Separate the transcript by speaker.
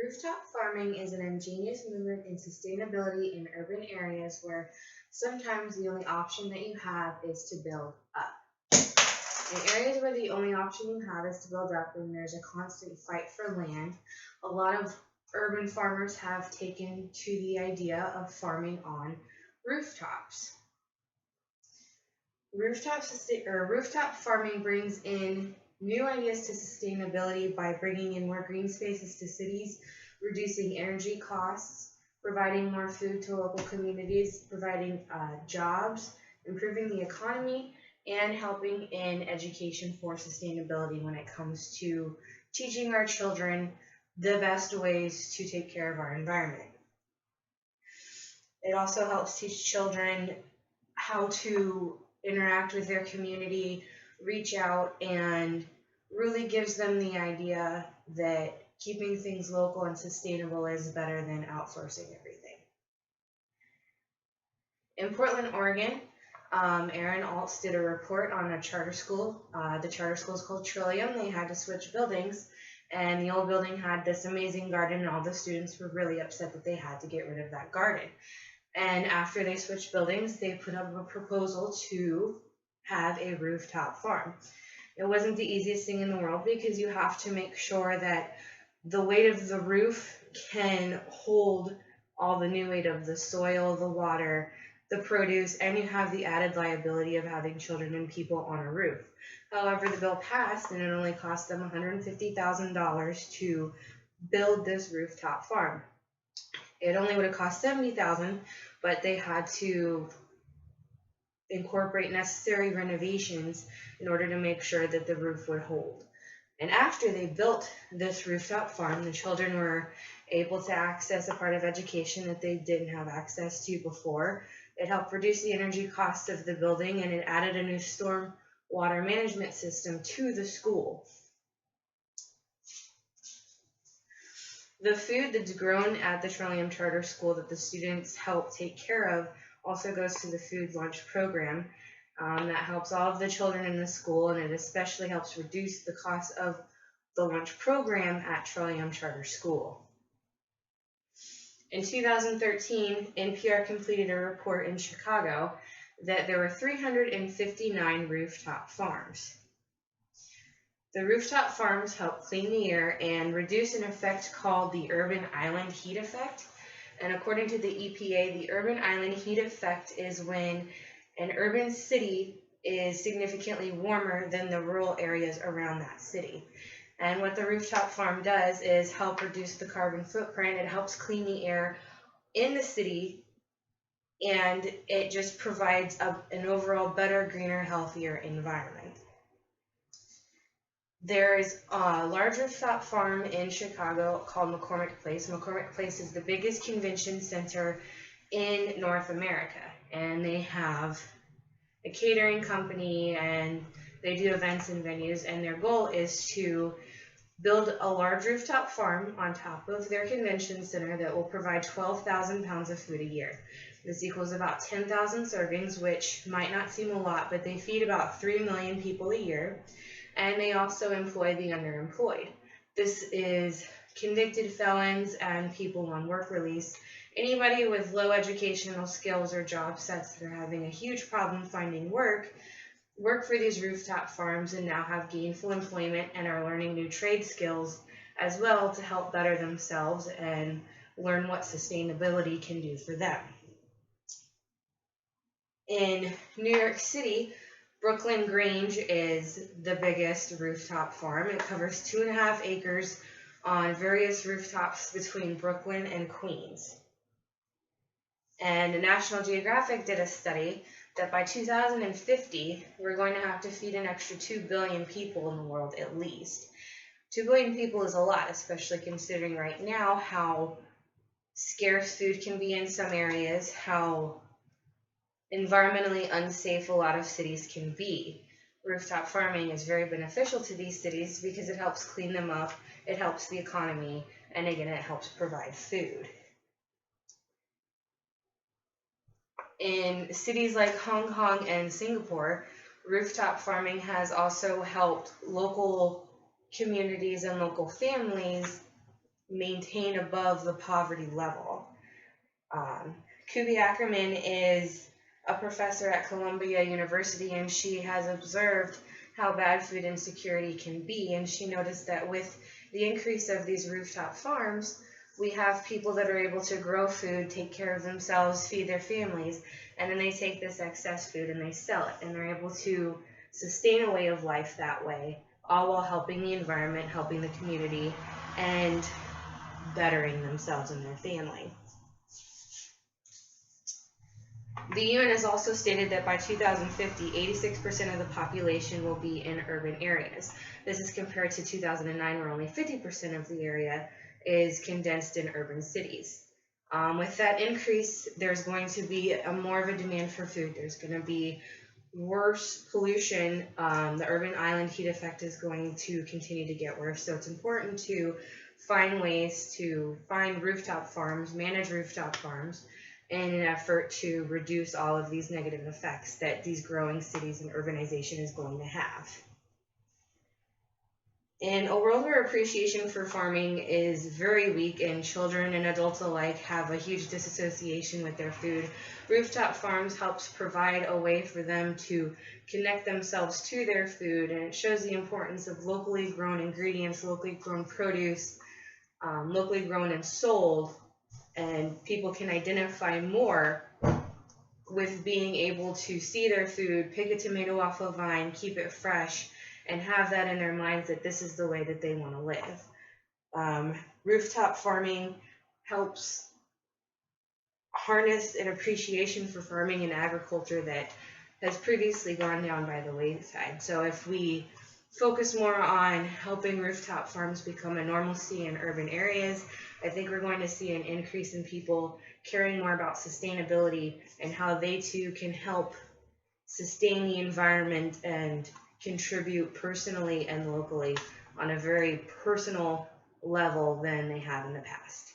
Speaker 1: Rooftop farming is an ingenious movement in sustainability in urban areas where sometimes the only option that you have is to build up. In areas where the only option you have is to build up and there's a constant fight for land, a lot of urban farmers have taken to the idea of farming on rooftops. Rooftop farming brings in new ideas to sustainability by bringing in more green spaces to cities, reducing energy costs, providing more food to local communities, providing jobs, improving the economy, and helping in education for sustainability when it comes to teaching our children the best ways to take care of our environment. It also helps teach children how to interact with their community, reach out, and really gives them the idea that keeping things local and sustainable is better than outsourcing everything. In Portland, Oregon, Aaron Altz did a report on a charter school. The charter school is called Trillium. They had to switch buildings, and the old building had this amazing garden, and all the students were really upset that they had to get rid of that garden. And after they switched buildings, they put up a proposal to have a rooftop farm. It wasn't the easiest thing in the world because you have to make sure that the weight of the roof can hold all the new weight of the soil, the water, the produce, and you have the added liability of having children and people on a roof. However, the bill passed and it only cost them $150,000 to build this rooftop farm. It only would have cost $70,000, but they had to incorporate necessary renovations in order to make sure that the roof would hold. And after they built this rooftop farm, the children were able to access a part of education that they didn't have access to before. It helped reduce the energy cost of the building, and it added a new storm water management system to the school. The food that's grown at the Trillium Charter School that the students help take care of also goes to the food lunch program. That helps all of the children in the school, and it especially helps reduce the cost of the lunch program at Trillium Charter School. In 2013, NPR completed a report in Chicago that there were 359 rooftop farms. The rooftop farms help clean the air and reduce an effect called the urban island heat effect. And according to the EPA, the urban island heat effect is when an urban city is significantly warmer than the rural areas around that city. And what the rooftop farm does is help reduce the carbon footprint. It helps clean the air in the city, and it just provides an overall better, greener, healthier environment. There is a large rooftop farm in Chicago called McCormick Place. McCormick Place is the biggest convention center in North America, and they have a catering company, and they do events and venues, and their goal is to build a large rooftop farm on top of their convention center that will provide 12,000 pounds of food a year. This equals about 10,000 servings, which might not seem a lot, but they feed about 3 million people a year, and they also employ the underemployed. This is convicted felons and people on work release. Anybody with low educational skills or job sets that are having a huge problem finding work for these rooftop farms and now have gainful employment and are learning new trade skills as well to help better themselves and learn what sustainability can do for them. In New York City, Brooklyn Grange is the biggest rooftop farm. It covers 2.5 acres on various rooftops between Brooklyn and Queens. And National Geographic did a study that by 2050, we're going to have to feed an extra 2 billion people in the world at least. 2 billion people is a lot, especially considering right now how scarce food can be in some areas, how environmentally unsafe a lot of cities can be. Rooftop farming is very beneficial to these cities because it helps clean them up, it helps the economy, and again, it helps provide food. In cities like Hong Kong and Singapore, rooftop farming has also helped local communities and local families maintain above the poverty level. Kubi Ackerman is a professor at Columbia University, and she has observed how bad food insecurity can be. And she noticed that with the increase of these rooftop farms, we have people that are able to grow food, take care of themselves, feed their families, and then they take this excess food and they sell it, and they're able to sustain a way of life that way, all while helping the environment, helping the community, and bettering themselves and their family. The UN has also stated that by 2050, 86% of the population will be in urban areas. This is compared to 2009, where only 50% of the area is condensed in urban cities. With that increase, there's going to be more of a demand for food. There's going to be worse pollution. The urban island heat effect is going to continue to get worse. So it's important to find ways to find rooftop farms, manage rooftop farms, in an effort to reduce all of these negative effects that these growing cities and urbanization is going to have. In a world where appreciation for farming is very weak and children and adults alike have a huge disassociation with their food, rooftop farms helps provide a way for them to connect themselves to their food, and it shows the importance of locally grown ingredients, locally grown produce, locally grown and sold, and people can identify more with being able to see their food, pick a tomato off a vine, keep it fresh, and have that in their minds that this is the way that they want to live. Rooftop farming helps harness an appreciation for farming and agriculture that has previously gone down by the wayside. So if we focus more on helping rooftop farms become a normalcy in urban areas, I think we're going to see an increase in people caring more about sustainability and how they too can help sustain the environment and contribute personally and locally on a very personal level than they have in the past.